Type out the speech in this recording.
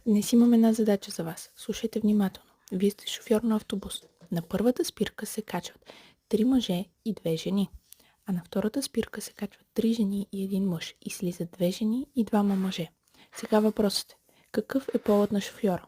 Днес имам една задача за вас. Слушайте внимателно. Вие сте шофьор на автобус. На първата спирка се качват 3 мъже и 2 жени. А на втората спирка се качват 3 жени и 1 мъж. И слизат 2 жени и 2 мъже. Сега въпросът е: какъв е полът на шофьора?